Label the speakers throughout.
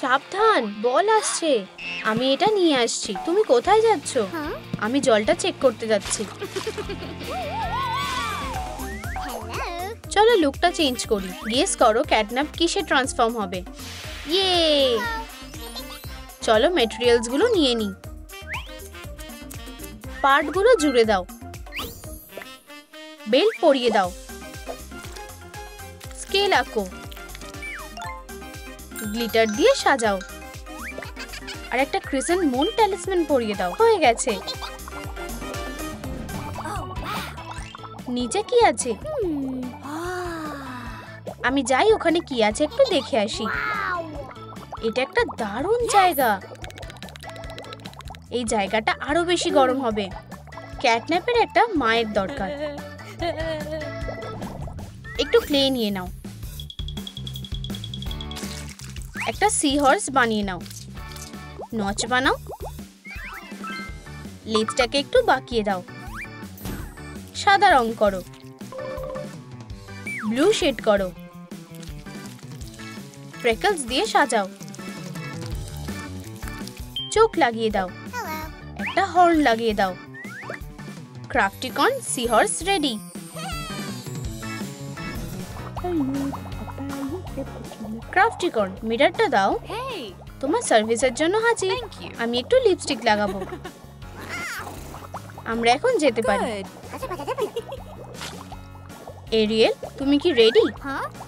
Speaker 1: সাবধান, বল আসছে। আমি এটা নিয়ে আসছি। তুমি কোথায় যাচ্ছ? আমি জলটা চেক করতে যাচ্ছি। চলো লুকটা চেঞ্জ করি। গেস করো ক্যাটন্যাপ কিসে ট্রান্সফর্ম হবে। ইয়ে! চলো ম্যাটেরিয়ালস গুলো নিয়ে নিই। পার্ট গুলো জুড়ে দাও, বেল্ট পরিয়ে দাও, স্কেল আঁকো, গ্লিটার দিয়ে সাজাও, আর একটা ক্রিসেন্ট মুন ট্যালিসম্যান পরিয়ে দাও। হয়ে গেছে। নিচে কি আছে? আমি যাই ওখানে কি আছে একটু দেখে আসি। এটা একটা দারুণ জায়গা। এই জায়গাটা আরো বেশি গরম হবে। ক্যাটন্যাপের একটা মায়ের দরকার। একটু ক্লে নিয়ে নাও, একটা সি হর্স বানিয়ে নাও, নচ বানাও, লেজটাকে একটু বাঁকিয়ে দাও, সাদা রং করো, ব্লু শেড করো, ফ্রেকলস দিয়ে সাজাও, চোখ লাগিয়ে দাও, একটা হর্ন লাগিয়ে দাও। ক্রাফটিকন সি হর্স রেডি। ক্রাফটিকন মিররটা দাও। তোমার সার্ভিসের জন্য হাজির। আমি একটু লিপস্টিক লাগাবো। আমরা এখন যেতে পারি। এরিয়েল, তুমি কি রেডি?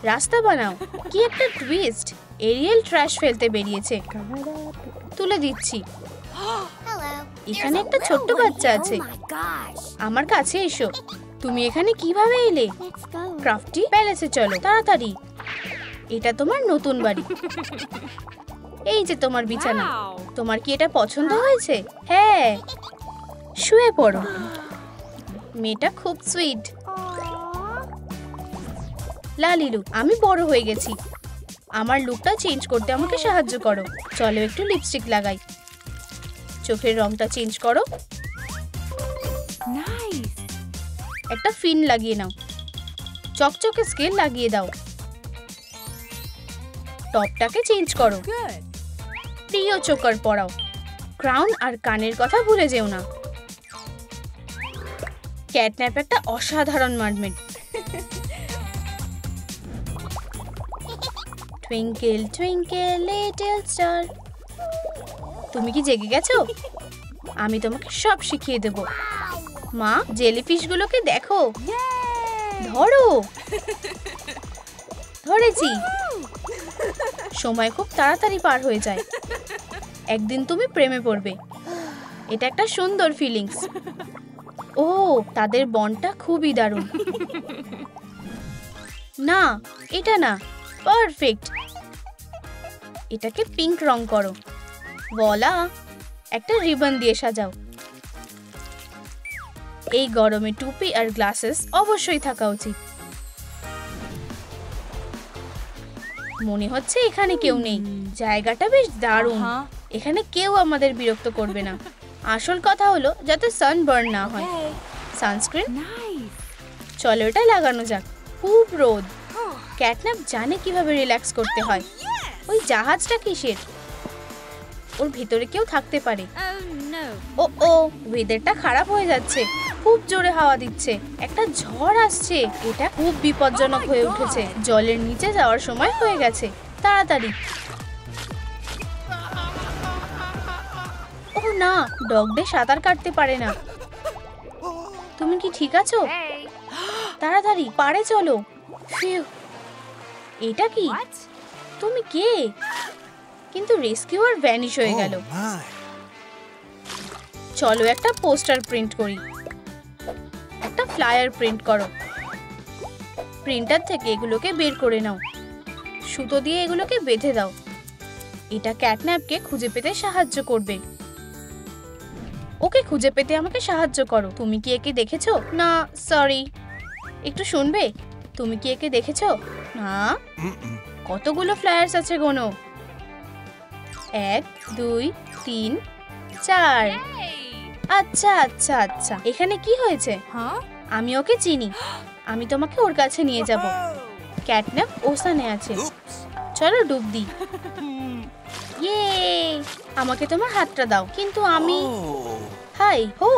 Speaker 1: রাস্তা বানাও। কি একটা টুইস্ট! এরিয়েল ট্র্যাশ ফেলতে বেরিয়েছে। তুলে দিচ্ছি। এখানে একটা ছোট্ট বাচ্চা আছে। আমার কাছে এসো। তুমি এখানে কিভাবে এলে? ক্রাফটি, প্যালেসে চলো তাড়াতাড়ি। এটা তোমার নতুন বাড়ি। এই যে তোমার বিছানা। তোমার কি এটা পছন্দ হয়েছে? হ্যাঁ, শুয়ে পড়ো। মেয়েটা খুব সুইট। লালিলু, আমি বড় হয়ে গেছি। আমার লুকটা চেঞ্জ করতে আমাকে সাহায্য করো। চলো একটু লিপস্টিক লাগাই। চোখের রংটা চেঞ্জ করো। একটা ফিন লাগিয়ে নাও। চকচকে স্কেল লাগিয়ে দাও। টপটাকে চেঞ্জ করো। প্রিয় চোকার পরাও। ক্রাউন আর কানের কথা ভুলে যেও না। ক্যাটন্যাপ একটা অসাধারণ mermaid. Twinkle twinkle little star. তুমি কি জেগে গেছো? আমি তোমাকে সব শিখিয়ে দেব। মা, জেলিফিশ গুলোকে দেখো। ধরো। ধরেছি। সময় খুব তাড়াতাড়ি পার হয়ে যায়। একদিন তুমি প্রেমে পড়বে। এটা একটা সুন্দর ফিলিংস। ও, তাদের বন্ডটা খুবই দারুণ। না, এটা না। পারফেক্ট। এটাকে পিঙ্ক রং করো। বলা, একটা রিবন দিয়ে সাজাও। এই গরমে টুপি আর গ্লাসেস অবশ্যই থাকা উচিত। মনে হচ্ছে এখানে কেউ নেই। জায়গাটা বেশ দারুণ। এখানে কেউ আমাদের বিরক্ত করবে না। আসল কথা হলো যাতে সানবার্ন না হয়। সানস্ক্রিন, চলো এটা লাগানো যাক। খুব রোদ। ক্যাটন্যাপ জানে কিভাবে রিল্যাক্স করতে হয়। ওই জাহাজটা কিসের? ওর ভিতরে কেউ থাকতে পারে। ও, ওয়েদারটা খারাপ হয়ে যাচ্ছে। খুব জোরে হাওয়া দিচ্ছে। একটা ঝড় আসছে। এটা খুব বিপজ্জনক হয়ে উঠেছে। জলের নিচে যাওয়ার সময় হয়ে গেছে। তাড়াতাড়ি। ও না, ডগডে সাঁতার কাটতে পারে না। তুমি কি ঠিক আছো? তাড়াতাড়ি পারে চলো। ফিউ, এটা কি? তুমি কে? কিন্তু রেস্কিউয়ার ভ্যানিশ হয়ে গেল। চলো একটা পোস্টার প্রিন্ট করি। একটা ফ্লায়ার প্রিন্ট করো। প্রিন্টার থেকে এগুলোকে বের করে নাও। সুতো দিয়ে এগুলোকে বেঁধে দাও। এটা ক্যাটন্যাপকে খুঁজে পেতে সাহায্য করবে। ওকে খুঁজে পেতে আমাকে সাহায্য করো। তুমি কি একে দেখেছো? না, সরি। একটু শুনবে? তুমি কি একে দেখেছো? না। কতগুলো ফ্লায়ার্স আছে গোনো? 1 2 3 4। আচ্ছা আচ্ছা আচ্ছা, এখানে কি হয়েছে? আমি ওকে চিনি। আমি তোমাকে ওর কাছে নিয়ে যাব। ক্যাটন্যাপ ওখানে আছে। চলো ডুব দিই। ইয়ে, আমাকে তোমার হাতটা দাও। কিন্তু আমি হাই হো,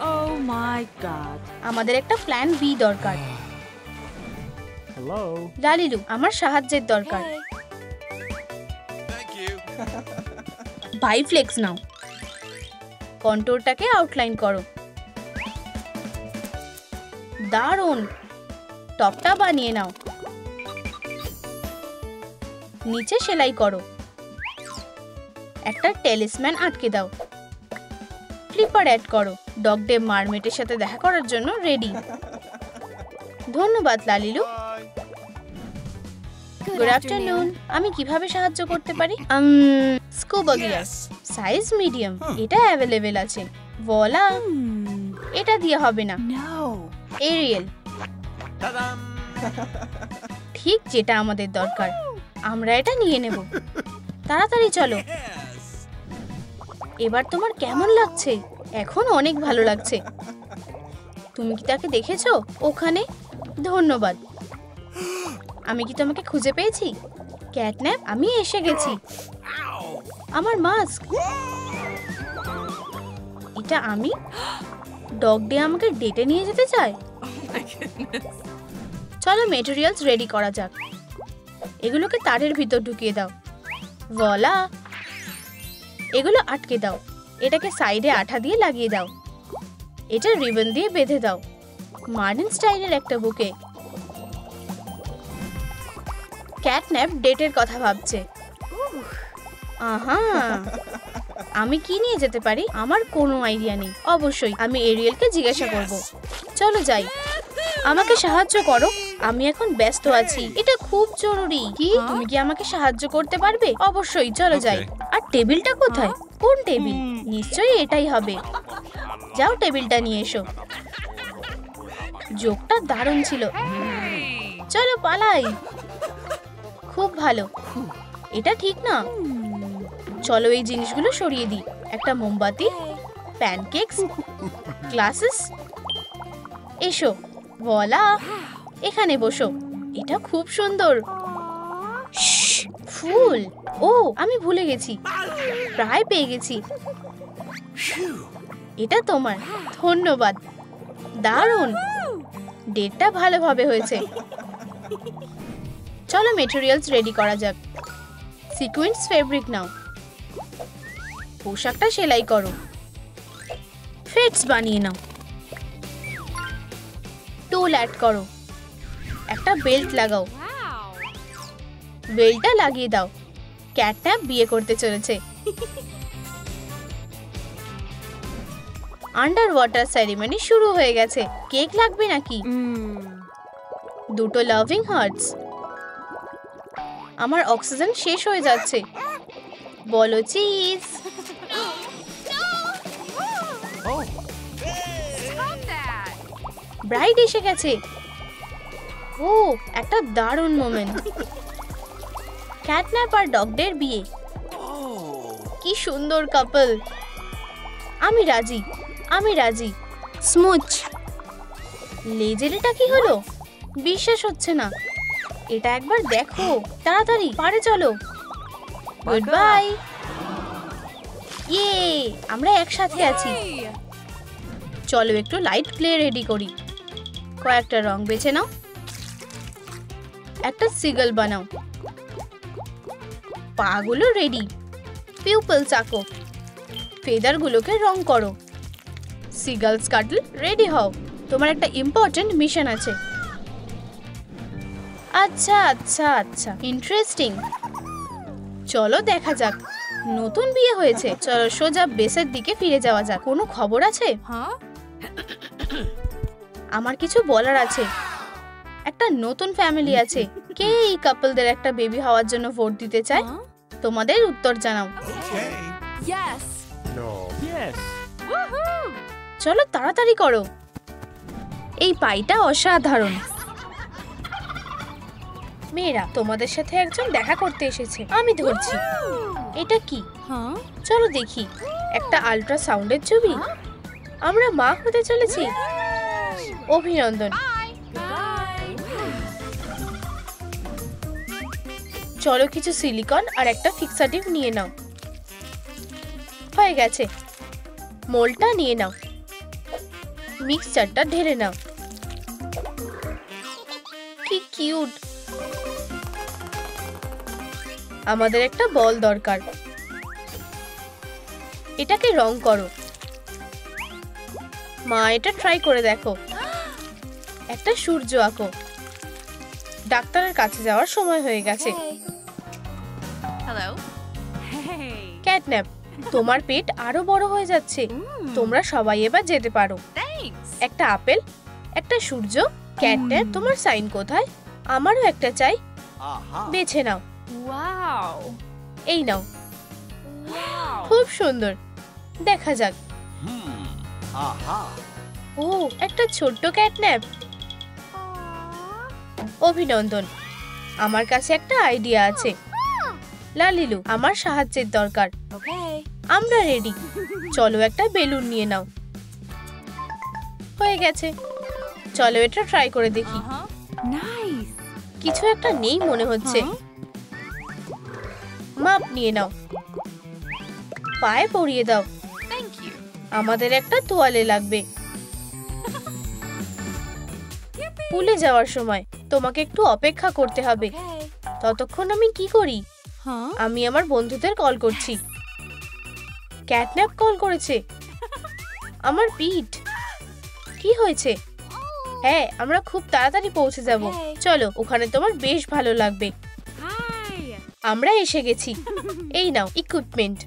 Speaker 2: Oh my god.
Speaker 1: আমাদের একটা প্ল্যান বি দরকার।
Speaker 3: Hello.
Speaker 1: লালিলু, আমার সাহায্যের দরকার।
Speaker 4: Thank you.
Speaker 1: বাইফ্লেক্স নাও, কন্ট্রোলটাকে আউটলাইন করো। দারুণ, টপটা বানিয়ে নাও। নিচে সেলাই করো। একটা টেলিসম্যান আটকে দাও। ফ্লিপার অ্যাড করো। ডগ ডে মারমেটের সাথে দেখা করার জন্য রেডি। ধন্যবাদ লালিলু। Good afternoon. আমি কিভাবে সাহায্য করতে পারি? স্কুবা গিয়ার, সাইজ মিডিয়াম, এটা অ্যাভেলেবেল আছে। ভোলা, এটা দিয়ে হবে না।
Speaker 2: No.
Speaker 1: Ariel,
Speaker 4: Ta-dam!
Speaker 1: ঠিক যেটা আমাদের দরকার। আমরা এটা নিয়ে নেব। তাড়াতাড়ি চলো।
Speaker 4: Yes!
Speaker 1: এবার তোমার কেমন লাগছে? এখন অনেক ভালো লাগছে। তুমি কি তাকে দেখেছো ওখানে? ধন্যবাদ। আমি কি তোমাকে খুঁজে পেয়েছি? ক্যাটন্যাপ, আমি এসে গেছি। আমার মাস্ক, এটা আমি? ডগ ডে আমাকে ডেটে নিয়ে যেতে চায়। চলো মেটেরিয়ালস রেডি করা যাক। এগুলোকে তারের ভিতর ঢুকিয়ে দাও। ভোলা, এগুলো আটকে দাও। এটাকে সাইডে আঠা দিয়ে লাগিয়ে দাও। এটা রিবন দিয়ে বেঁধে দাও। মডার্ন স্টাইলের একটা বুকে। ক্যাটন্যাপ ডেটের কথা ভাবছে। আহা, আমি কি নিয়ে যেতে পারি? আমার কোনো আইডিয়া নেই। অবশ্যই আমি এরিয়েলকে জিজ্ঞাসা করব। চলো যাই। আমাকে সাহায্য করো, আমি এখন ব্যস্ত আছি। এটা খুব জরুরি। কি তুমি কি আমাকে সাহায্য করতে পারবে? অবশ্যই, চলো যাই। আর টেবিলটা কোথায়? কোন টেবিল? নিশ্চয়ই এটাই হবে। যাও টেবিলটা নিয়ে এসো। জোকটা দারুণ ছিল। চলো পালাই। খুব ভালো। এটা ঠিক না। চলো এই জিনিসগুলো সরিয়ে দিই। একটা মোমবাতি, প্যানকেকস, গ্লাসেস। এসো। ভোলা, এখানে বসো। এটা খুব সুন্দর। শ্শ্, ফুল। ও, আমি ভুলে গেছি। প্রায় পেয়ে গেছি। এটা তোমার। ধন্যবাদ। দারুণ, ডেটটা ভালোভাবে হয়েছে। চলো মেটেরিয়ালস রেডি করা যাক। সিকোয়েন্স ফেব্রিক নাও। পোশাকটা সেলাই করো। ফেটস বানিয়ে নাও। টোল অ্যাড করো। একটা বেল্ট লাগাও। বেল্টটা লাগিয়ে দাও। ক্যাটন্যাপ বিয়ে করতে চলেছে। আন্ডার ওয়াটার সেরিমনি শুরু হয়ে গেছে। কেক লাগবে নাকি? দুটো লাভিং হার্টস। আমার অক্সিজেন শেষ হয়ে যাচ্ছে। বলো চিজ। ব্রাইড এসে গেছে। ও, একটা দারুণ মোমেন্ট। ক্যাটন্যাপ আর ডগডের বিয়ে। কি সুন্দর কাপল। আমি রাজি, আমি রাজি। স্মুচ। লেজেলটা কি হলো? বিশ্বাস হচ্ছে না। এটা একবার দেখো। তাড়াতাড়ি পারে চলো। Good bye. ইয়ে, আমরা একসাথে আছি। চলো একটু লাইট প্লে রেডি করি। কয়েকটা রং বেছে নাও। একটা সিগল বানাও। পাগুলো রেডি। পিউপলস আঁকো। ফেদারগুলোকে রং করো। সিগল স্কাটল রেডি হও। তোমার একটা ইম্পর্টেন্ট মিশন আছে। আচ্ছা আচ্ছা আচ্ছা, ইন্টারেস্টিং। চলো দেখা যাক। নতুন বিয়ে হয়েছে। চলো সোজা বেসের দিকে ফিরে যাওয়া যাক। কোনো খবর আছে? আমার কিছু বলার আছে। একটা নতুন ফ্যামিলি আছে। কে এই কাপলদের একটা বেবি হওয়ার জন্য ভোট দিতে চায়? তোমাদের উত্তর জানাও।
Speaker 4: Okay.
Speaker 2: Yes.
Speaker 3: No. Yes.
Speaker 1: চলো তাড়াতাড়ি করো। এই পাইটা অসাধারণ। মেয়েরা, তোমাদের সাথে একজন দেখা করতে এসেছে। আমি ধরছি। এটা কি? চলো দেখি। একটা আল্ট্রাসাউন্ডের ছবি। আমরা মা হতে চলেছি। অভিনন্দন। চলো কিছু সিলিকন আর একটা ফিক্সাটিভ নিয়ে নাও। হয়ে গেছে। মোলটা নিয়ে নাও, মিক্সচারটা ঢেলে নাও। কি কিউট। আমাদের একটা বল দরকার, এটাকে রং করো। মা এটা ট্রাই করে দেখো। একটা সূর্য আঁকো। ডাক্তারের কাছে যাওয়ার সময় হয়ে গেছে।
Speaker 2: Hello. Hey.
Speaker 1: ক্যাটন্যাপ, তোমার পেট আরো বড় হয়ে যাচ্ছে। তোমরা সবাই এবার যেতে পারো।
Speaker 2: Thanks.
Speaker 1: একটা আপেল, একটা সূর্য। ক্যাটন্যাপ, তোমার সাইন কোথায়? আমারও একটা চাই। বেছে নাও।
Speaker 2: Wow.
Speaker 1: এই নাও।
Speaker 2: Wow.
Speaker 1: খুব সুন্দর। দেখা যাক। ও, একটা ছোট্ট ক্যাটন্যাপ। অভিনন্দন। আমার কাছে একটা আইডিয়া আছে। লালিলু, আমার সাহায্যের দরকার।
Speaker 2: Okay.
Speaker 1: আমরা রেডি। চলো একটা বেলুন নিয়ে নাও। হয়ে গেছে। চলো এটা ট্রাই করে দেখি।
Speaker 2: Nice.
Speaker 1: কিছু একটা নেই মনে হচ্ছে। মাপ নিয়ে নাও, পায়ে পরিয়ে দাও।
Speaker 2: Thank you.
Speaker 1: আমাদের একটা তোয়ালে লাগবে। পুলে যাওয়ার সময় তোমাকে একটু অপেক্ষা করতে হবে।
Speaker 2: Okay.
Speaker 1: ততক্ষণ আমি কি করি?
Speaker 2: Huh?
Speaker 1: আমি আমার বন্ধুদের কল করছি। ক্যাটন্যাপ কল করেছে। আমার পিঠ। কি হয়েছে? হ্যাঁ, আমরা খুব তাড়াতাড়ি পৌঁছে যাব। চলো, ওখানে তোমার বেশ ভালো লাগবে।
Speaker 2: Hi.
Speaker 1: আমরা এসে গেছি। এই নাও ইকুইপমেন্ট।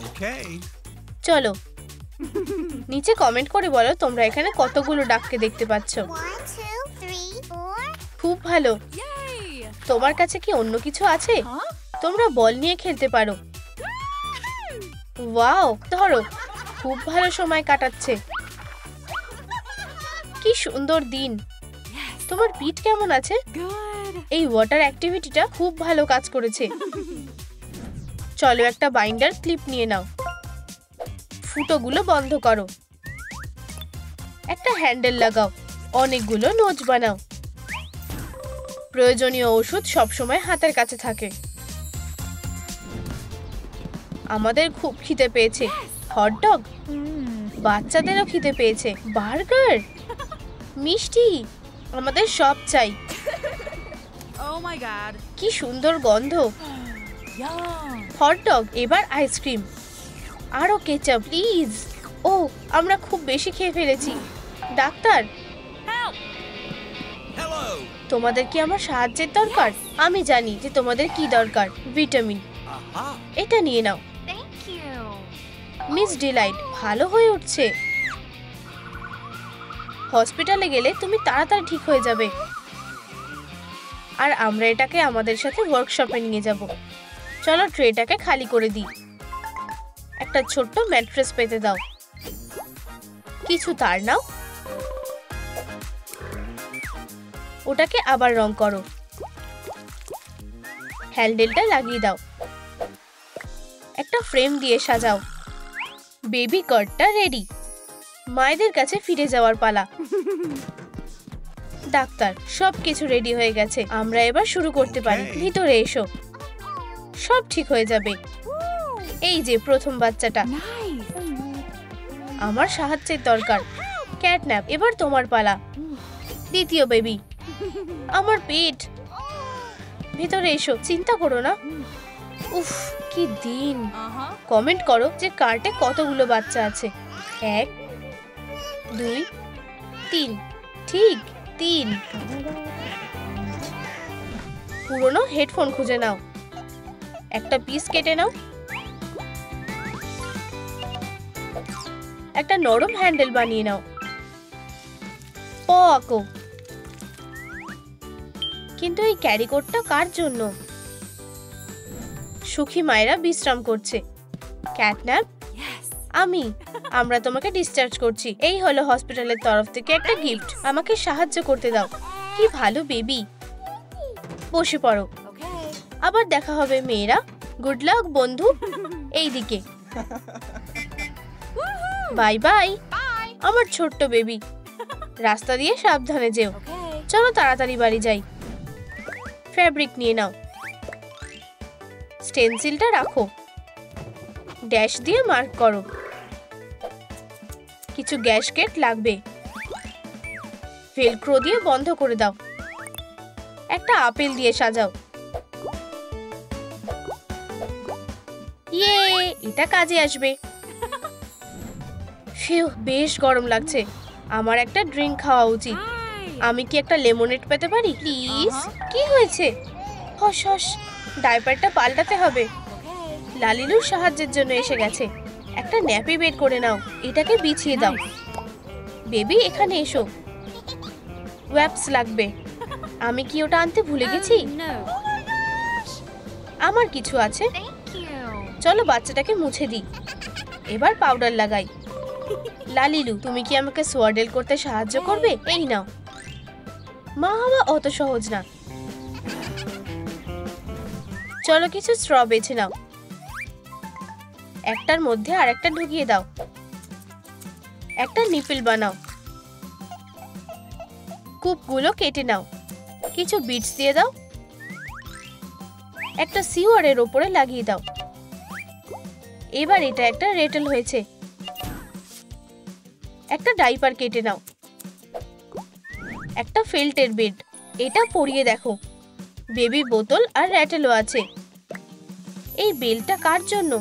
Speaker 3: Okay.
Speaker 1: চলো, নিচে কমেন্ট করে বলো তোমরা এখানে কতগুলো ডাককে দেখতে পাচ্ছ।
Speaker 4: 1, 2, 3, 4.
Speaker 1: খুব ভালো।
Speaker 2: Yay.
Speaker 1: তোমার কাছে কি অন্য কিছু আছে?
Speaker 2: Huh?
Speaker 1: তোমরা বল নিয়ে খেলতে পারো। ওয়াও, ধরো। খুব ভালো সময় কাটাচ্ছে। কি সুন্দর দিন। তোমার পিঠ কেমন আছে?
Speaker 2: Good.
Speaker 1: এই ওয়াটার অ্যাক্টিভিটিটা খুব ভালো কাজ করেছে। চলো একটা বাইন্ডার ক্লিপ নিয়ে নাও। ফুটোগুলো বন্ধ করো। একটা হ্যান্ডেল লাগাও। অনেকগুলো নোচ বানাও। প্রয়োজনীয় ওষুধ সবসময় হাতের কাছে থাকে। আমাদের খুব খিদে পেয়েছে। হটডগ, বাচ্চাদেরও খিদে পেয়েছে। বার্গার, মিষ্টি, আমাদের সব চাই।
Speaker 2: Oh my god.
Speaker 1: কি সুন্দর গন্ধ।
Speaker 2: Yum.
Speaker 1: হটডগ, এবার আইসক্রিম। আরো কেচাপ প্লিজ। ও, আমরা খুব বেশি খেয়ে ফেলেছি। Doctor,
Speaker 2: Help.
Speaker 1: তোমাদের কি আমার সাহায্যের দরকার? আমি জানি যে তোমাদের কি দরকার। ভিটামিন। এটা নিয়ে নাও।
Speaker 4: Thank you.
Speaker 1: মিস ডিলাইট ভালো হয়ে উঠছে। হসপিটালে গেলে তুমি তাড়াতাড়ি ঠিক হয়ে যাবে। আর আমরা এটাকে আমাদের সাথে ওয়ার্কশপে নিয়ে যাব। চলো ট্রেটাকে খালি করে দিই। একটা ছোট্ট ম্যাট্রেস পেতে দাও। কিছু তার নাও। ওটাকে আবার রং করো। হ্যান্ডেলটা লাগিয়ে দাও। একটা ফ্রেম দিয়ে সাজাও। বেবি কটটা রেডি। মায়েদের কাছে ফিরে যাওয়ার পালা। ডাক্তার, সবকিছু রেডি হয়ে গেছে। আমরা এবার শুরু করতে পারি। ভিতরে এসো। সব ঠিক হয়ে যাবে। এই যে প্রথম বাচ্চাটা।
Speaker 2: Nice.
Speaker 1: আমার সাহায্যের দরকার। ক্যাটন্যাপ, এবার তোমার পালা। দ্বিতীয় বেবি। আমার পেট। ভিতরে এসো, চিন্তা করো না। উফ, কি দিন।
Speaker 2: Uh-huh.
Speaker 1: কমেন্ট করো যে কার্টে কতগুলো বাচ্চা আছে। 1, 2, 3। ঠিক 3। পুরনো হেডফোন খুঁজে নাও। একটা পিস কেটে নাও। একটা নরম হ্যান্ডেল বানিয়ে নাও। প আঁকো। কিন্তু এই ক্যারিকোটটা কার জন্য? সুখী মায়েরা বিশ্রাম করছে। Catnap,
Speaker 2: Yes.
Speaker 1: আমরা তোমাকে ডিসচার্জ করছি। এই হলো হসপিটালের তরফ থেকে একটা গিফট। আমাকে সাহায্য করতে দাও। কি ভালো বেবি। বসে পড়ো।
Speaker 2: Okay.
Speaker 1: আবার দেখা হবে মেয়েরা। গুড লাক বন্ধু। এই দিকে। Bye bye. আমার ছোট্ট বেবি। রাস্তা দিয়ে সাবধানে যেও।
Speaker 2: Okay.
Speaker 1: চলো তাড়াতাড়ি বাড়ি যাই। ফ্যাব্রিক নিয়ে নাও। স্টেনসিলটা রাখো, ড্যাশ দিয়ে মার্ক করো। কিছু গ্যাসকেট লাগবে, ভেলক্রো দিয়ে বন্ধ করে দাও। একটা আপেল দিয়ে সাজাও। ইয়ে, এটা কাজে আসবে। ফিউ, বেশ গরম লাগছে। আমার একটা ড্রিঙ্ক খাওয়া উচিত। আমি কি একটা লেমনেড পেতে পারি প্লিজ? কি হয়েছে? হস হস, ডাইপারটা পাল্টাতে হবে। লালিলুর সাহায্যের জন্য এসে গেছে। একটা ন্যাপি বের করে নাও, এটাকে বিছিয়ে দাও। বেবি, এখানে এসো। ওয়্যাপস লাগবে। আমি কি ওটা আনতে ভুলে গেছি?
Speaker 2: No.
Speaker 1: আমার কিছু আছে।
Speaker 4: Thank you.
Speaker 1: চলো বাচ্চাটাকে মুছে দিই। এবার পাউডার লাগাই। লালিলু, তুমি কি আমাকে সোয়াডেল করতে সাহায্য করবে? এই নাও। মা হওয়া অত সহজ না। চলো কিছু স্ট্র বেছে নাও। একটার মধ্যে আরেকটা ঢুকিয়ে দাও। একটা নিপল বানাও। কূপগুলো কেটে নাও। কিছু বিটস দিয়ে দাও। একটা সিওয়ারের ওপরে লাগিয়ে দাও। এবার এটা একটা রেটল হয়েছে। একটা ডাইপার কেটে নাও। একটা ফেল্টের বেড, এটা পরিয়ে দেখো। বেবি বোতল আর র্যাটেলও আছে। এই বেলটা কার জন্য?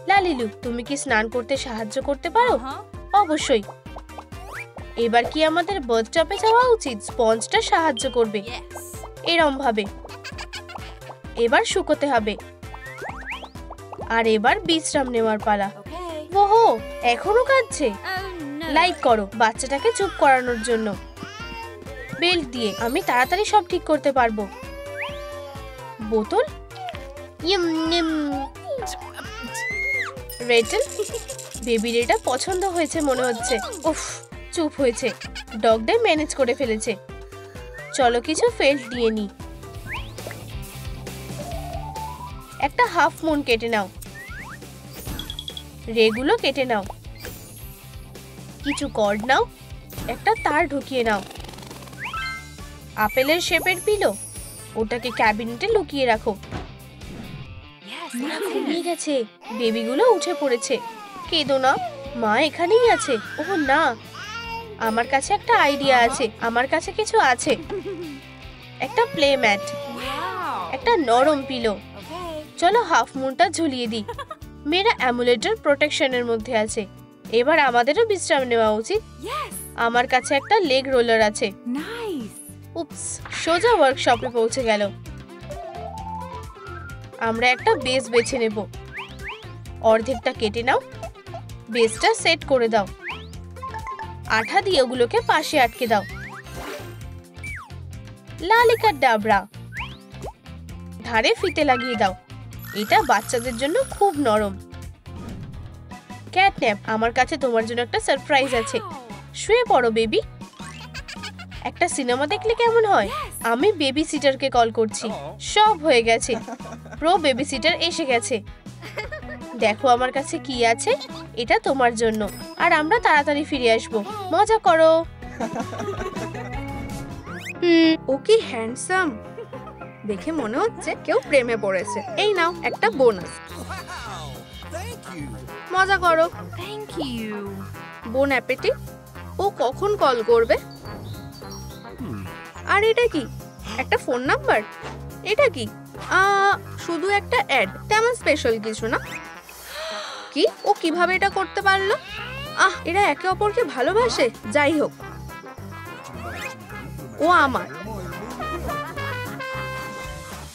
Speaker 1: লালিলু, তুমি কি স্নান করতে সাহায্য করতে পারো? অবশ্যই। এবার কি আমাদের বাথটবে যাওয়া উচিত? স্পঞ্জটা সাহায্য করবে
Speaker 2: Yes.
Speaker 1: এরম ভাবে। এবার শুকোতে হবে। আর এবার বিশ্রাম নেওয়ার পালা।
Speaker 2: Okay.
Speaker 1: ওহো, এখনো কাঁদছে।
Speaker 2: Oh no.
Speaker 1: লাইক করো বাচ্চাটাকে চুপ করানোর জন্য। বেল্ট দিয়ে আমি তাড়াতাড়ি সব ঠিক করতে পারবো। বোতল, রেটেল, বেবির এটা পছন্দ হয়েছে মনে হচ্ছে। উফ, চুপ হয়েছে। ডগটা ম্যানেজ করে ফেলেছে। চলো কিছু ফেল্ট দিয়ে নি। একটা হাফ মুন কেটে নাও। রেগুলো কেটে নাও। কিছু কর্ড নাও। একটা তার ঢুকিয়ে নাও। আপেলের শেপের পিলো, ওটাকে ক্যাবিনেটে লুকিয়ে রাখো।
Speaker 2: Yes.
Speaker 1: মা ঘুমিয়ে গেছে। বেবিগুলো উঠে পড়েছে। কেঁদো না, মা এখানেই আছে। ওহ না, আমার কাছে একটা আইডিয়া আছে। আমার কাছে কিছু আছে। একটা প্লে ম্যাট,
Speaker 2: Wow.
Speaker 1: একটা নরম পিলো।
Speaker 2: Okay.
Speaker 1: চলো হাফ মুনটা ঝুলিয়ে দিই। মেয়েরা অ্যামুলেটের প্রোটেকশনের মধ্যে আছে। এবার আমাদেরও বিশ্রাম নেওয়া উচিত।
Speaker 2: Yes.
Speaker 1: আমার কাছে একটা লেগ রোলার আছে।
Speaker 2: Nice.
Speaker 1: উপস, সোজা ওয়ার্কশপে পৌঁছে গেল। আমরা একটা বেস বেছে নেব। অর্ধেকটা কেটে নাও। বেসটা সেট করে দাও। আঠা দিয়ে ওগুলোকে পাশে আটকে দাও। লালিকা ডাবরা, ধারে ফিতে লাগিয়ে দাও। এটা বাচ্চাদের জন্য খুব নরম। ক্যাটন্যাপ, আমার কাছে তোমার জন্য একটা সারপ্রাইজ আছে। শুয়ে পড়ো বেবি। একটা সিনেমা দেখলে কেমন হয়? আমি বেবি সিটারকে কল করছি। সব হয়ে গেছে। প্রো বেবি সিটার এসে গেছে। দেখো আমার কাছে কি আছে। এটা তোমার জন্য। আর আমরা তাড়াতাড়ি ফিরে আসবো। মজা করো।
Speaker 5: ও কি হ্যান্ডসাম! দেখে মনে হচ্ছে কেউ প্রেমে পড়েছে। এই নাও একটা বোনাস। মজা করো।
Speaker 2: Thank you.
Speaker 5: বোন অ্যাপেটি। ও কখন কল করবে? আর এটা কি? একটা ফোন নাম্বার? এটা কি? শুধু একটা অ্যাড, তেমন স্পেশাল কিছু না। কি, ও কিভাবে এটা করতে পারলো? এরা একে অপরকে ভালোবাসে। যাই হোক, ও আমার।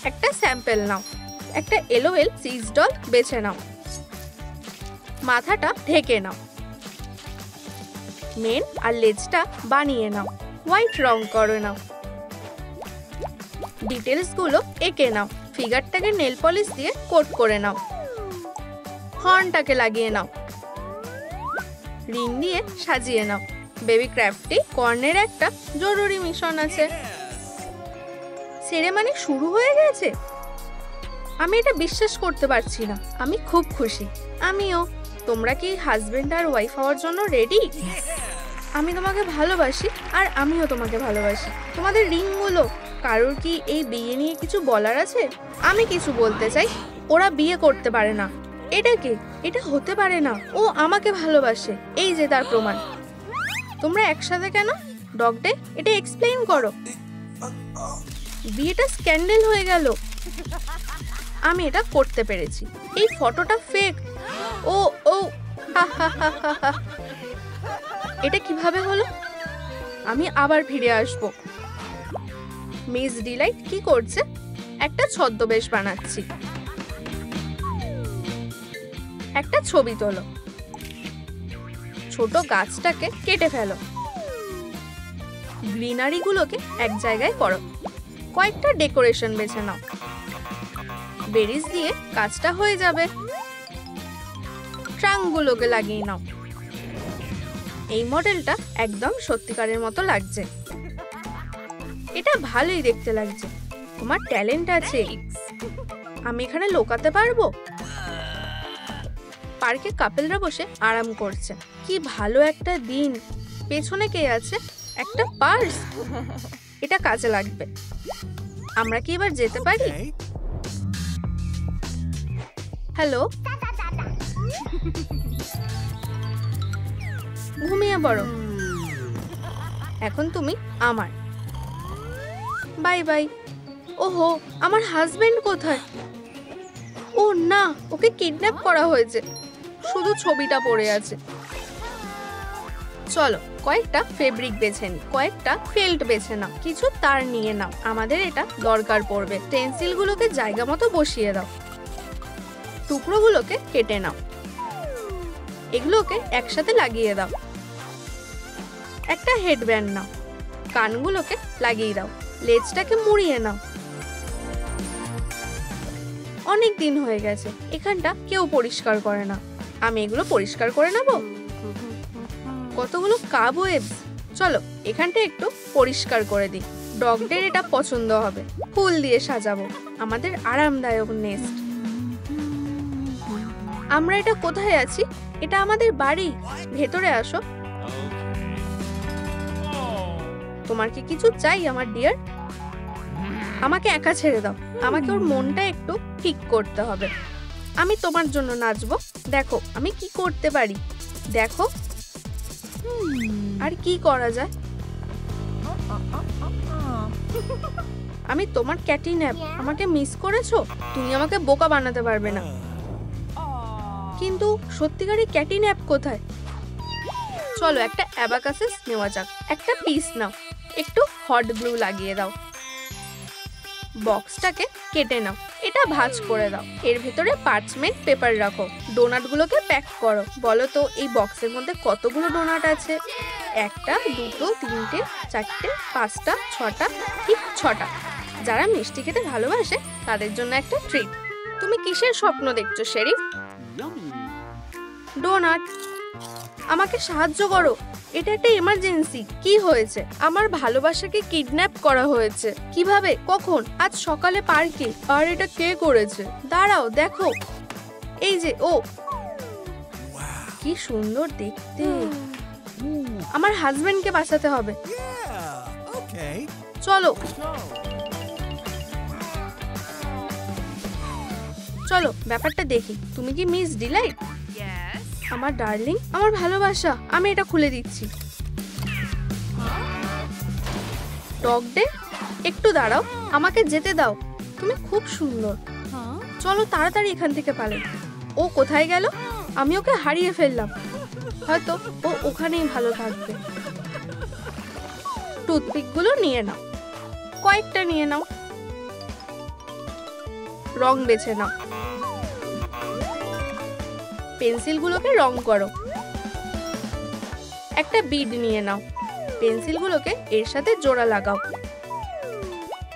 Speaker 5: একটা স্যাম্পল নাও। একটা এলওএল সিজ ডল বেছে নাও। মাথাটা ঢেকে নাও। মেন আর লেজটা বানিয়ে নাও। হোয়াইট রং করে নাও। ডিটেলস গুলো এঁকে নাও। ফিগারটাকে নেল পলিশ দিয়ে কোট করে নাও। হর্নটাকে লাগিয়ে নাও। রিং দিয়ে সাজিয়ে নাও। বেবি ক্রাফটি কর্নের একটা জরুরি মিশন আছে। সেরেমনি শুরু হয়ে গেছে। আমি এটা বিশ্বাস করতে পারছি না। আমি খুব খুশি। আমিও। তোমরা কি হাজবেন্ড আর ওয়াইফ হওয়ার জন্য রেডি? আমি তোমাকে ভালোবাসি আর আমিও তোমাকে ভালোবাসি। তোমাদের রিংগুলো কারোর কি এই বিয়ে নিয়ে কিছু বলার আছে? আমি কিছু বলতে চাই, ওরা বিয়ে করতে পারে না। এটা কে? এটা হতে পারে না, ও আমাকে ভালোবাসে, এই যে তার প্রমাণ। তোমরা একসাথে কেন? ডগ ডে, এটা এক্সপ্লেইন করো। বিয়েটা স্ক্যান্ডেল হয়ে গেল। আমি এটা করতে পেরেছি। এই ফটোটা ফেক। ও ও হা হা হা হা হা। এটা কিভাবে হলো? আমি আবার ফিরে আসব। মিস ডিলাইট কি করছে? একটা ছদ্মবেশ বানাচ্ছি। একটা ছবি তোলো। ছোট গাছটাকে কেটে ফেলো। গ্রিনারি গুলোকে এক জায়গায় করো। কয়েকটা ডেকোরেশন বেছে নাও। বেরিজ দিয়ে কাজটা হয়ে যাবে। ট্রাঙ্কগুলোকে লাগিয়ে নাও। এই মডেলটা একদম সত্যিকারের মতো লাগছে। এটা ভালোই দেখতে লাগছে। তোমার ট্যালেন্ট আছে। আমি এখানে লুকাতে পারবো। পার্কে কাপেলরা বসে আরাম করছে। কি ভালো একটা দিন। পেছনে কে আছে? একটা পার্স। এটা কাজে লাগবে। আমরা কি এবার যেতে পারি? হ্যালো, ঘুমিয়ে পড়ো। এখন তুমি আমার। Bye bye. ওহো, আমার হাজবেন্ড কোথায়? ও না, ওকে কিডন্যাপ করা হয়েছে। শুধু ছবিটা পড়ে আছে। চলো কয়েকটা ফেব্রিক বেছে নিই, কয়েকটা ফেল্ট বেছে নাও, কিছু তার নিয়ে নাও, আমাদের এটা দরকার পড়বে। পেন্সিলগুলোকে জায়গা মতো বসিয়ে দাও। টুকরোগুলোকে কেটে নাও। এগুলোকে একসাথে লাগিয়ে দাও। একটা হেডব্যান্ড নাও। কানগুলোকে লাগিয়ে দাও। লেজটাকে মুড়িয়ে নাও। অনেক দিন হয়ে গেছে, এখানটা কেউ পরিষ্কার করে না। আমি এগুলো পরিষ্কার করে নেব। কতগুলো কাবওয়েবস। চলো এখানটা একটু পরিষ্কার করে দিই। ডগদের এটা পছন্দ হবে। ফুল দিয়ে সাজাবো আমাদের আরামদায়ক নেস্ট। আমরা এটা কোথায় আছি? এটা আমাদের বাড়ি। ভেতরে আসো। তোমার কি কিছু চাই আমার ডিয়ার? আমাকে একা ছেড়ে দাও। আমাকে ওর মনটা একটু ঠিক করতে হবে। আমি তোমার জন্য নাচবো। দেখো আমি কি করতে পারি। দেখো আর কি করা যায়। আমি তোমার ক্যাটিন্যাপ। আমাকে মিস করেছো? তুমি আমাকে বোকা বানাতে পারবে না। কিন্তু সত্যিকারের ক্যাটিন্যাপ কোথায়? চলো একটা অ্যাবাকাসিস নেওয়া যাক। একটা পিস নাও। একটু হট গ্লু লাগিয়ে দাও। বক্সটাকে কেটে নাও। এটা ভাঁজ করে দাও। এর ভেতরে পার্চমেন্ট পেপার রাখো। ডোনাটগুলোকে প্যাক করো। বলো তো এই বক্সের মধ্যে কতগুলো ডোনাট আছে? একটা, দুটো, তিনটে, চারটে, পাঁচটা, ছটা। ঠিক ছটা। যারা মিষ্টি খেতে ভালোবাসে তাদের জন্য একটা ট্রিট। তুমি কিসের স্বপ্ন দেখছো শেরিফ? ডোনাট। আমাকে সাহায্য করো। এটা একটা এমার্জেন্সি। কি হয়েছে? আমার ভালোবাসাকে কিডন্যাপ করা হয়েছে। কিভাবে? কখন? আজ সকালে পার্কে। আর এটা কে করেছে? দাঁড়াও দেখো। এই যে ও। কি সুন্দর দেখতে। আমার হাজবেন্ডকে বাঁচাতে হবে। চলো চলো ব্যাপারটা দেখি। তুমি কি মিস ডিলাইট?
Speaker 2: Yes.
Speaker 5: আমার ডার্লিং, আমার ভালোবাসা। আমি এটা খুলে দিচ্ছি। ডগ ডে, একটু দাঁড়াও। আমাকে যেতে দাও। তুমি খুব সুন্দর। চলো তাড়াতাড়ি এখান থেকে পালাই। ও কোথায় গেল? আমি ওকে হারিয়ে ফেললাম। হয়তো ও ওখানেই ভালো থাকবে। টুথপিকগুলো নিয়ে নাও। কয়েকটা নিয়ে নাও। রং বেছে নাও। পেন্সিলগুলোকে রং করো। একটা বিড নিয়ে নাও। পেন্সিলগুলোকে এর সাথে জোড়া লাগাও।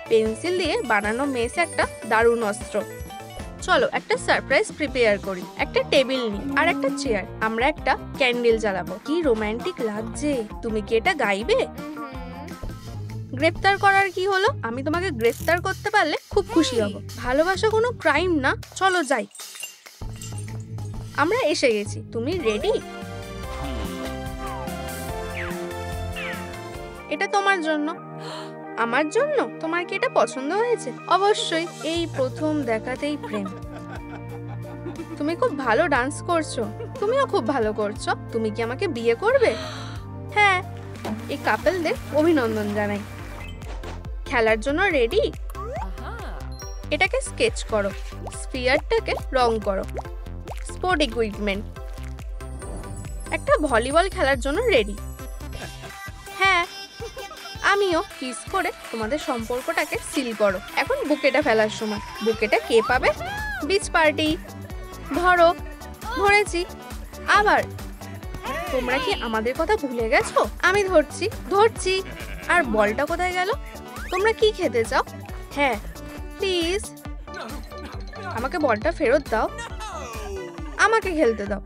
Speaker 5: পেন্সিল দিয়ে বানানো মেস একটা দারুণ অস্ত্র। চলো একটা সারপ্রাইজ প্রিপেয়ার করি। একটা টেবিল নিই আর একটা চেয়ার। আমরা একটা ক্যান্ডেল জ্বালাবো। কি রোমান্টিক লাগছে। তুমি কি এটা গাইবে? গ্রেফতার করার কি হলো? আমি তোমাকে গ্রেফতার করতে পারলে খুব খুশি হব। ভালোবাসা কোনো ক্রাইম না। চলো যাই। আমরা এসে গেছি। তুমি রেডি? এটা তোমার জন্য। আমার জন্য? তোমার কি এটা পছন্দ হয়েছে? অবশ্যই, এই প্রথম দেখাতেই প্রেম। তুমি খুব ভালো ডান্স করছো। তুমিও খুব ভালো করছো। তুমি কি আমাকে বিয়ে করবে? হ্যাঁ, এই কাপলদের অভিনন্দন জানাই। খেলার জন্য রেডি? এটাকে স্কেচ করো, স্ফিয়ারটাকে রং করো। স্পোর্ট ইকুইপমেন্ট, একটা ভলিবল খেলার জন্য রেডি। হ্যাঁ, আমিও। কিস করে তোমাদের সম্পর্কটাকে সিল করো। এখন বুকেটা ফেলার সময়। বুকেটা কে পাবে? Beach party. ধরো। ধরেছি। আবার। তোমরা কি আমাদের কথা ভুলে গেছো? আমি ধরছি। আর বলটা কোথায় গেল? তোমরা কি খেতে চাও? হ্যাঁ, প্লিজ আমাকে বলটা ফেরত দাও। আমাকে খেলতে দাও।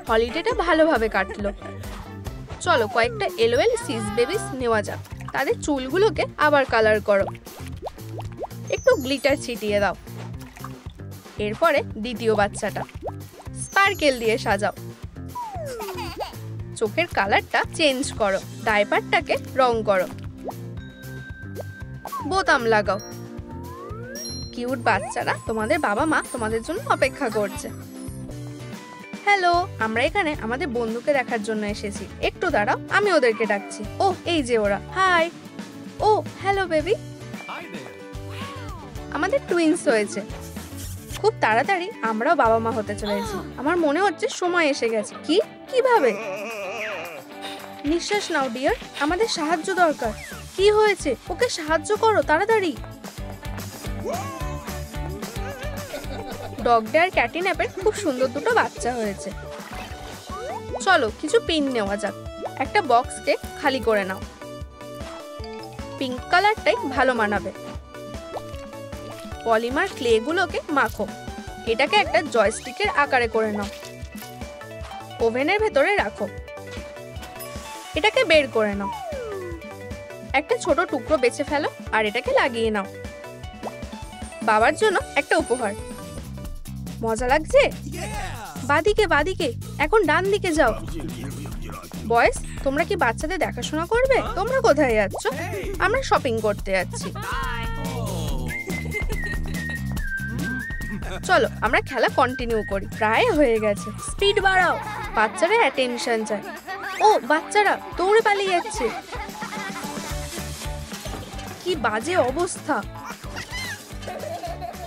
Speaker 5: হলিডেটা ভালোভাবে কাটলো। চলো কয়েকটা এলওএল সিস বেবিস নেওয়া যাক। তাদের চুলগুলোকে আবার কালার করো। একটু গ্লিটার ছিটিয়ে দাও। এরপরে দ্বিতীয় বাচ্চাটা স্পার্কেল দিয়ে সাজাও। চোখের কালারটা চেঞ্জ করো। ডাইপারটাকে রং করো। বোতাম লাগাও। কিউট বাচ্চারা, তোমাদের বাবা মা তোমাদের জন্য অপেক্ষা করছে। হ্যালো, আমরা এখানে আমাদের বন্ধুকে দেখার জন্য এসেছি। একটু দাঁড়াও, আমি ওদেরকে ডাকছি। ও, এই যে ওরা। হাই। ও, হ্যালো বেবি। আমাদের টুইন্স হয়েছে। খুব তাড়াতাড়ি আমরাও বাবা মা হতে চলেছি। আমার মনে হচ্ছে সময় এসে গেছে। কিভাবে? নিঃশ্বাস নাও ডিয়ার, আমাদের সাহায্য দরকার। কি হয়েছে? ওকে সাহায্য করো তাড়াতাড়ি। ডগ ডে আর ক্যাটিন্যাপের খুব সুন্দর দুটো বাচ্চা হয়েছে। চলো কিছু পিন নেওয়া যাক। একটা বক্সকে খালি করে নাও। পিঙ্ক কালারটাই ভালো মানাবে। পলিমার ক্লেগুলোকে মাখো। এটাকে একটা জয়স্টিকের আকারে করে নাও। ওভেনের ভেতরে রাখো। এটাকে বের করে নাও। একটা ছোট টুকরো বেছে ফেলো আর এটাকে লাগিয়ে নাও। বাবার জন্য একটা উপহার। মজা লাগছে? বাদিকে, এখন ডান দিকে যাও। বয়েস, তোমরা কি বাচ্চাদের দেখাশোনা করবে? তোমরা কোথায় যাচ্ছ? আমরা শপিং করতে যাচ্ছি। চলো আমরা খেলা কন্টিনিউ করি। প্রায় হয়ে গেছে। স্পিড বাড়াও। বাচ্চারা অ্যাটেনশন চায়। ও, বাচ্চারা দৌড়ে পালিয়ে যাচ্ছে। কি বাজে অবস্থা।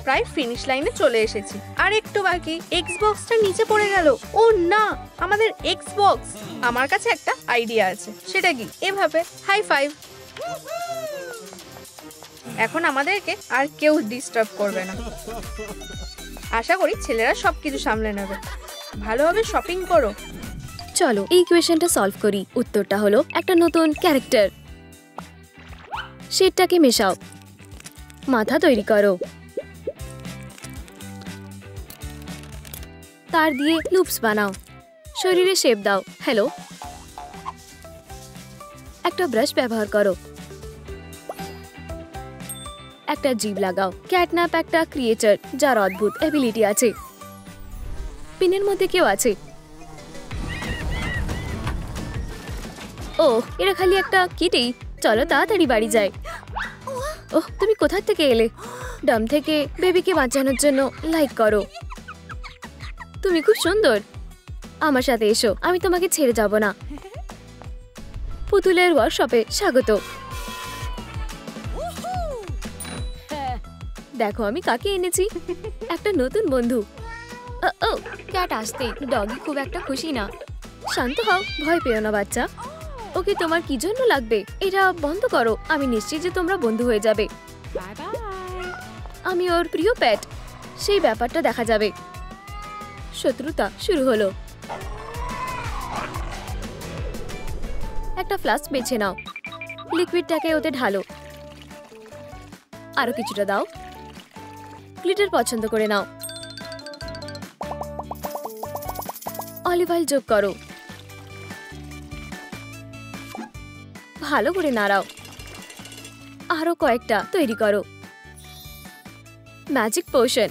Speaker 5: প্রায় ফিনিশ লাইনে চলে এসেছি। আর একটু বাকি। এক্সবক্সটা নিচে পড়ে গেল। ও না, আমাদের এক্সবক্স। আমার কাছে একটা আইডিয়া আছে। সেটা কি? এভাবে হাই ফাইভ। এখন আমাদেরকে আর কেউ ডিস্টার্ব করবে না। আশা করি ছেলেরা সবকিছু সামলে নেবে। ভালোভাবে শপিং করো।
Speaker 6: চলো এই ইকুয়েশনটা সলভ করি। উত্তরটা হলো একটা নতুন ক্যারেক্টার। শেডটাকে মেশাও। মাথা তৈরি করো। তার দিয়ে লুপস বানাও। শরীরে শেপ দাও। হ্যালো, একটা ব্রাশ ব্যবহার করো। একটা জিভ লাগাও। ক্যাটন্যাপ একটা ক্রিয়েচার যার অদ্ভুত এবিলিটি আছে। পিনের মধ্যে কেউ আছে। ও, এরা খালি একটা কিটেই। চলো তাড়াতাড়ি বাড়ি যাই। ওহ, তুমি কোথা থেকে এলে? ডাম থেকে বেবিকে বাঁচানোর জন্য লাইক করো। তুমি খুব সুন্দর। আমার সাথে এসো, আমি তোমাকে ছেড়ে যাব না। পুতুলের ওয়ার্কশপে স্বাগত। দেখো আমি কাকে এনেছি। একটা নতুন বন্ধু। ও, ক্যাট আসতেই ডগি খুব একটা খুশি না। শান্ত হও, ভয় পেও না বাচ্চা। ওকে তোমার কি জন্য লাগবে? এটা বন্ধ করো। আমি নিশ্চিত যে তোমরা বন্ধু হয়ে যাবে। আমি ওর প্রিয় প্যাট। সেই ব্যাপারটা দেখা যাবে। শত্রুতা শুরু হলো। একটা ফ্লাস্ক বেছে নাও। লিকুইডটাকে ওতে ঢালো। আরো কিছুটা দাও। গ্লিটার পছন্দ করে নাও। অলিভ অয়েল যোগ করো। ভালো করে নাড়াও। আরো কয়েকটা তৈরি করো। Magic potion.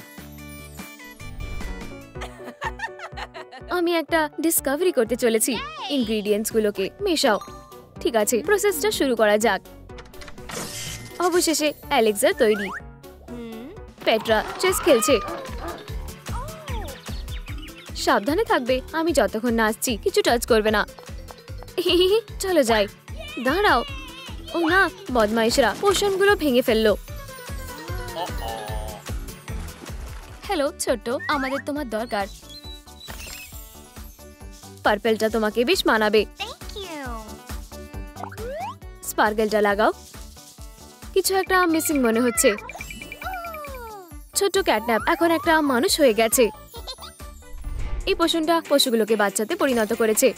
Speaker 6: আমি একটা ডিসকভারি করতে চলেছি। ইনগ্রেডিয়েন্টস গুলোকে মেশাও। ঠিক আছে, প্রসেসটা শুরু করা যাক। অবশেষে অ্যালেক্সা তৈরি। পেট্রা চেস খেলছে। সাবধানে থাকবে, আমি যতক্ষণ না আসছি কিছু টাচ করবে না। চলো যাই। দাঁড়াও, ও না, বদমাইশরা পোষণগুলো ভেঙে ফেললো। হ্যালো ছোট্ট, আমাদের তোমার দরকার। পার্পেলটা তোমাকে বেশ মানাবে।
Speaker 4: Thank you.
Speaker 6: স্পার্কেলটা লাগাও। কিছু একটা মিসিং মনে হচ্ছে। ছোট্ট ক্যাটন্যাপ এখন একটা মানুষ হয়ে গেছে। এই পোষণটা পশুগুলোকে বাচ্চাতে পরিণত করেছে।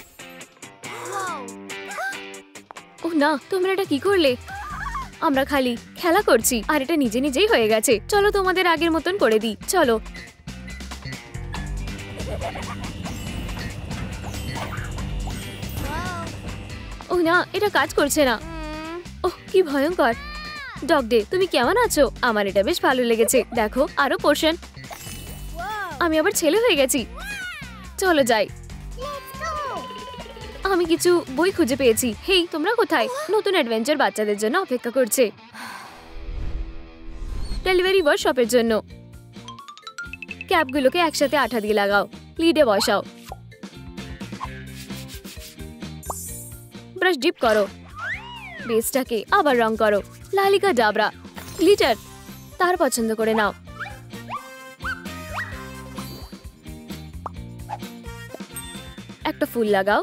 Speaker 6: ও না, তোমরা এটা কি করলে? আমরা খালি খেলা করছি আর এটা নিজে নিজেই হয়ে গেছে। চলো তোমাদের আগের মতন করে দিই, চলো। ও না, এটা কাজ করছে না। ওহ, কি ভয়ঙ্কর। ডগ ডে, তুমি কেমন আছো? আমার এটা বেশ ভালো লেগেছে। দেখো, আরো পোর্শন। আমি আবার ছেলে হয়ে গেছি। চলো যাই। আমি কিছু বই খুঁজে পেয়েছি। হেই, তোমরা কোথায়? নতুন অ্যাডভেঞ্চার বাচ্চাদের জন্য অপেক্ষা করছে। ডেলিভারি ওয়ার্কশপের জন্য। ক্যাপগুলোকে একসাথে আঠা দিয়ে লাগাও, লিডে বসাও। ব্রাশ ডিপ করো, বেসটাকে আবার রং করো। লালিকা ডাবরা গ্লিটার তার পছন্দ করে নাও। একটা ফুল লাগাও।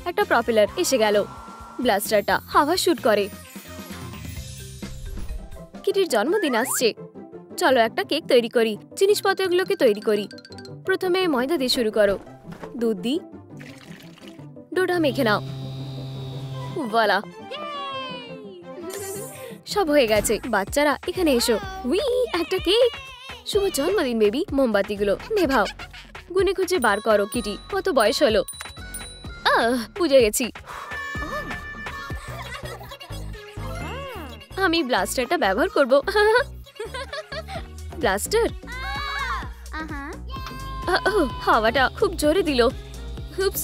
Speaker 6: একটা প্রপেলার এসে গেল। ব্লাস্টারটা হাওয়া শুট করে। কিটির জন্মদিন আসছে। চলো একটা কেক তৈরি করি। জিনিসপত্রগুলোকে তৈরি করি। প্রথমে ময়দা দিয়ে শুরু করো। দুধ দিই। ডোটা মেখে নাও। ভোলা, সব হয়ে গেছে। বাচ্চারা এখানে এসো। উই, একটা কেক। শুভ জন্মদিন বেবি। মোমবাতিগুলো নেভাও। গুনে খুঁজে বার করো কিটি কত বয়স হলো। বুঝে গেছি। আমি ব্লাস্টারটা ব্যবহার করব। ব্লাস্টার। হাওয়াটা খুব জোরে দিল। হুপস।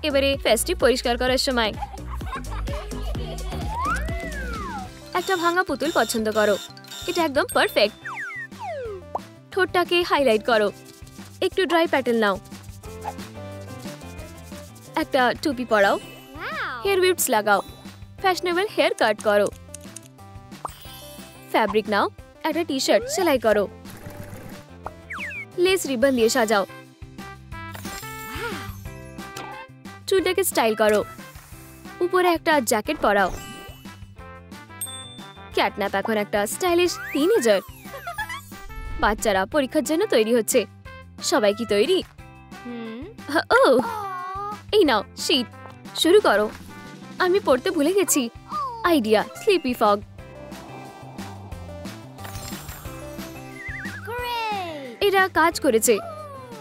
Speaker 6: এবারে ফেস্টিভ পরিষ্কার করার সময় একটা ভাঙা পুতুল পছন্দ করো। এটা একদম পারফেক্ট। ঠোঁটটাকে হাইলাইট করো। একটু ড্রাই প্যাটার্ন নাও। একটা টুপি পরাও। হেয়ার উইপস লাগাও। ফ্যাশনেবল হেয়ার কাট করো। ফ্যাব্রিক নাও। একটা টি শার্ট সেলাই করো। লেস রিবন দিয়ে সাজাও। চুলটাকে স্টাইল করো। উপরে একটা জ্যাকেট পরাও। ক্যাটন্যাপ এখন একটা স্টাইলিশ টিনেজার। বাচ্চারা পরীক্ষার জন্য তৈরি হচ্ছে। সবাই কি তৈরি? ও, এই নাও শীট। শুরু করো। আমি পড়তে ভুলে গেছি। Idea, sleepy fog. এটা কাজ করেছে।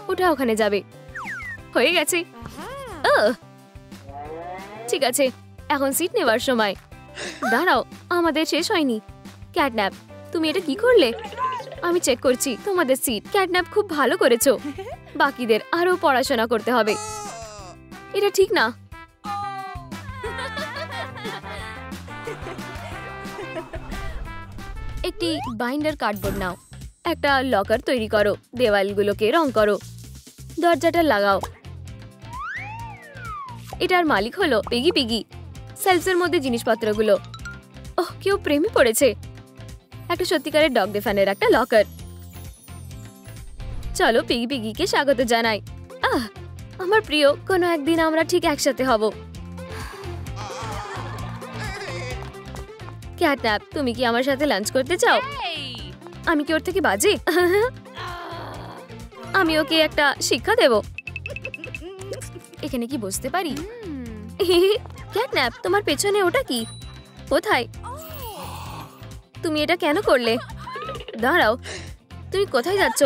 Speaker 6: ওটা ওখানে যাবে। হয়ে গেছে। ঠিক আছে, এখন সিট নেওয়ার সময়। দাঁড়াও, আমাদের শেষ হয়নি। ক্যাটন্যাপ, তুমি এটা কি করলে? আমি চেক করছি তোমাদের সিট। ক্যাটন্যাপ, খুব ভালো করেছো। বাকিদের আরো পড়াশোনা করতে হবে। এটা ঠিক না। একটি বাইন্ডার কার্ডবোর্ড নাও। একটা লকার তৈরি করো। দেওয়ালগুলোকে রং করো। দরজাটা লাগাও। এটার মালিক হলো পিগি পিগি। সেলসের মধ্যে জিনিসপত্রগুলো। ওহ, কেউ প্রেমে পড়েছে। একটা সত্যিকারের ডগ ডে ফ্যানের একটা লকার। চলো পিগি পিগিকে স্বাগত জানাই। আমার প্রিয়, কোনো একদিন আমরা ঠিক একসাথে হব। ক্যাটন্যাপ, তুমি কি আমার সাথে লাঞ্চ করতে চাও? আমি কি ওর থেকে বাজে? আমি ওকে একটা শিক্ষা দেব। এখানে কি বসতে পারি? ক্যাটন্যাপ, তোমার পেছনে ওটা কি? কোথায়? তুমি এটা কেন করলে? দাঁড়াও, তুমি কোথায় যাচ্ছ?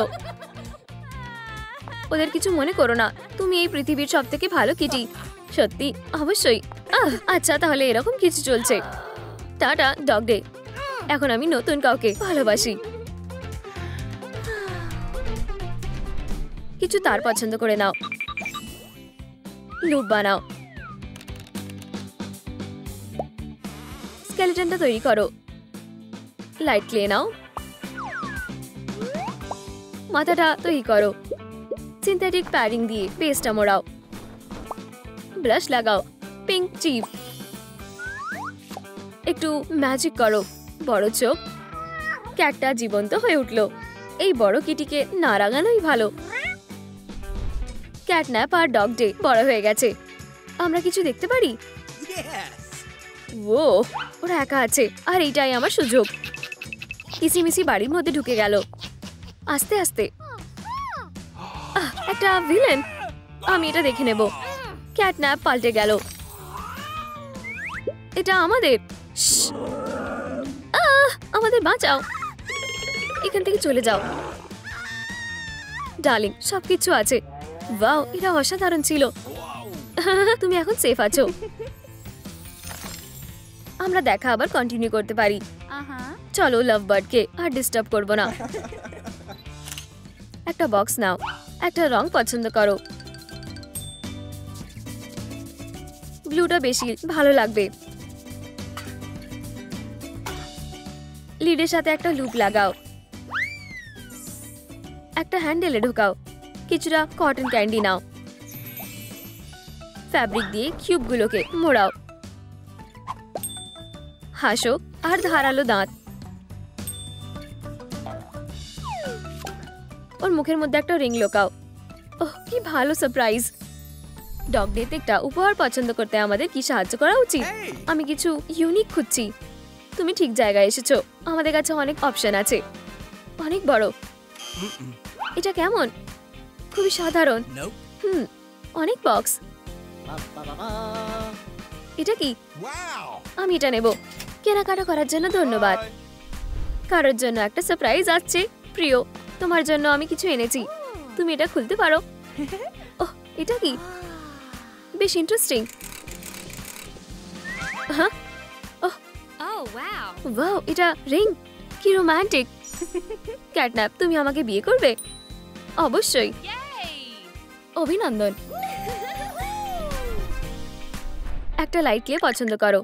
Speaker 6: ওদের কিছু মনে করো না। তুমি এই পৃথিবীর সবথেকে ভালো কিটি। সত্যি? অবশ্যই। আচ্ছা, তাহলে এরকম কিছু চলছে। Tata dog day. এখন আমি নতুন কাউকে ভালোবাসি। কিছু তার পছন্দ করে নাও। লুপ বানাও। স্কেলেটনটা তৈরি করো। লাইট ক্লে নাও। মাথাটা তৈরি করো। সিনথেটিক প্যাডিং দিয়ে বেসটা মোড়াও। ব্লাশ লাগাও। Pink chip. একটু ম্যাজিক করো। বড় চোখ। ক্যাটটা জীবন্ত হয়ে উঠলো। এই বড় কিটিকে না রাগানোই ভালো। ক্যাটন্যাপ আর ডগ ডে বড় হয়ে গেছে। আমরা কিছু দেখতে পারি? ও, ওরা একা আছে আর এইটাই আমার সুযোগ। কিসিমিসি বাড়ির মধ্যে ঢুকে গেল। আস্তে আস্তে। একটা ভিলেন। আমি এটা দেখে নেব। ক্যাটন্যাপ পাল্টে গেল। এটা আমাদের। শ্শ্। আমাদের বাঁচাও। এখান থেকে চলে যাও। ডার্লিং, সবকিছু আছে। ওয়াও, এটা অসাধারণ ছিল। তুমি এখন সেফ আছো। আমরা দেখা আবার কন্টিনিউ করতে পারি। চলো লাভ বার্ডকে আর ডিস্টার্ব করবো না। একটা বক্স নাও। একটা রং পছন্দ করো। ব্লুটা বেশি ভালো লাগবে। লিডের সাথে একটা লুপ লাগাও। একটা হ্যান্ডেলে ঢোকাও। কিছুটা কটন ক্যান্ডি নাও। ফ্যাব্রিক দিয়ে কিউবগুলোকে মোড়াও। হাসো আর ধারালো দাঁত। ওর মুখের মধ্যে একটা রিং লোকাও। ওহ, কি ভালো সারপ্রাইজ। ডগ ডেতে একটা উপহার পছন্দ করতে আমাদের কি সাহায্য করা উচিত? আমি কিছু ইউনিক খুঁজছি। তুমি ঠিক জায়গায় এসেছো। আমাদের কাছে অনেক অপশন আছে। অনেক বড়। এটা কেমন? খুবই সাধারণ। অনেক বক্স। এটা কি? আমি এটা নেব। কেনাকাটা করার জন্য ধন্যবাদ। কারোর জন্য একটা সারপ্রাইজ আসছে। প্রিয়, তোমার জন্য আমি কিছু এনেছি। তুমি এটা খুলতে পারো। ওহ, এটা কি? বেশ ইন্টারেস্টিং। হ্যাঁ,
Speaker 2: Oh, wow.
Speaker 6: ওয়াও, এটা রিং। কি রোমান্টিক। ক্যাটন্যাপ, তুমি আমাকে বিয়ে করবে? অবশ্যই।
Speaker 2: Yay!
Speaker 6: অভিনন্দন। একটা লাইট ক্লে পছন্দ করো।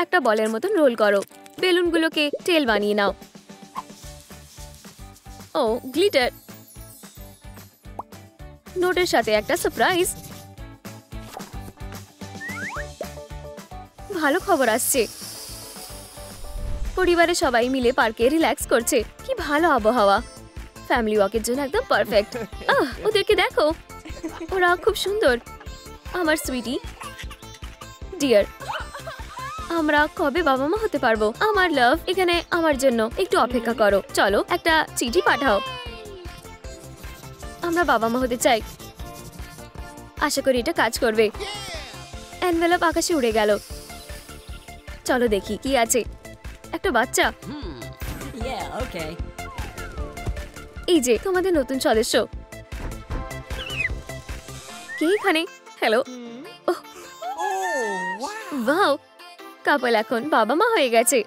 Speaker 6: একটা বলের মতন রোল করো। বেলুনগুলোকে টেল বানিয়ে নাও। ও, গ্লিটার। নোটের সাথে একটা সারপ্রাইজ। ভালো খবর আসছে। পরিবারের সবাই মিলে পার্কে রিল্যাক্স করছে। কি ভালো আবহাওয়া। ফ্যামিলি ওয়াকের জন্য একদম পারফেক্ট। ওদেরকে দেখো, ওরা খুব সুন্দর। আমার সুইটি ডিয়ার, আমরা কবে বাবা মা হতে পারবো? আমার লাভ, এখানে আমার জন্য একটু অপেক্ষা করো। চলো একটা চিঠি পাঠাও। আমরা বাবা মা হতে চাই। আশা করি এটা কাজ করবে। এনভেলপ আকাশে উড়ে গেল। চলো দেখি কি আছে। একটা বাচ্চা। এই যে তোমাদের নতুন সদস্য। কে এখানে? হ্যালো। ওয়াও, কাপল এখন বাবা মা হয়ে গেছে।